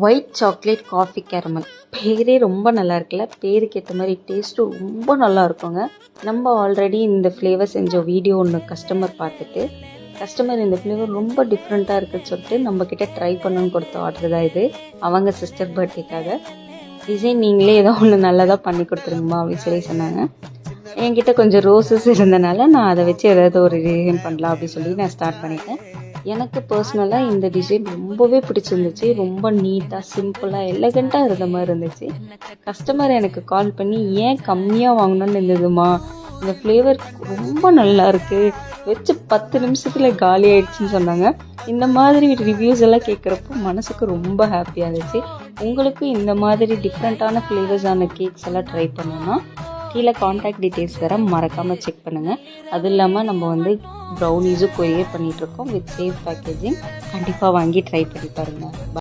White chocolate coffee caramel பேரே ரொம்ப நல்லா இருக்குல்ல. பேருக்கு ஏற்ற மாதிரி டேஸ்ட்டும் ரொம்ப நல்லா இருக்குங்க. நம்ம ஆல்ரெடி இந்த ஃப்ளேவர் செஞ்ச வீடியோ ஒன்று கஸ்டமர் இந்த ஃப்ளேவர் ரொம்ப டிஃப்ரெண்ட்டாக இருக்குன்னு சொல்லிட்டு நம்மக்கிட்ட ட்ரை பண்ணணும்னு கொடுத்த ஆர்டர் தான் இது. அவங்க சிஸ்டர் பர்த்டேக்காக டிசைன் நீங்களே ஏதோ ஒன்று நல்லதாக பண்ணி கொடுத்துருங்கம்மா அப்படின்னு சொல்லி சொன்னாங்க. என்கிட்ட கொஞ்சம் ரோசஸ் இருந்தனால நான் அதை வச்சு ஏதாவது ஒரு டிசைன் பண்ணலாம் அப்படின்னு சொல்லி நான் ஸ்டார்ட் பண்ணிட்டேன். எனக்கு பர்சனலாக இந்த டிசைன் ரொம்பவே பிடிச்சிருந்துச்சு. ரொம்ப நீட்டாக சிம்பிளாக எலகண்ட்டாக இருந்த மாதிரி இருந்துச்சு. கஸ்டமர் எனக்கு கால் பண்ணி ஏன் கம்மியாக வாங்கணும்னு இருந்ததுமா, இந்த ஃப்ளேவர் ரொம்ப நல்லா இருக்குது, வச்சு 10 நிமிஷத்தில் காலி ஆயிடுச்சுன்னு சொன்னாங்க. இந்த மாதிரி ரிவ்யூஸ் எல்லாம் கேட்குறப்போ மனசுக்கு ரொம்ப ஹாப்பியாக இருந்துச்சு. உங்களுக்கு இந்த மாதிரி டிஃப்ரெண்ட்டான ஃப்ளேவர்ஸான கேக்ஸ் எல்லாம் ட்ரை பண்ணணும்னா கீழே காண்டாக்ட் டீட்டெயில்ஸ் தர மறக்காமல் செக் பண்ணுங்கள். அதுவும் இல்லாமல் நம்ம ப்ரௌனீஸும் கொரியர் பண்ணிகிட்ருக்கோம் வித் சேஃப் பேக்கேஜிங். கண்டிப்பாக வாங்கி ட்ரை பண்ணி பாருங்கள்.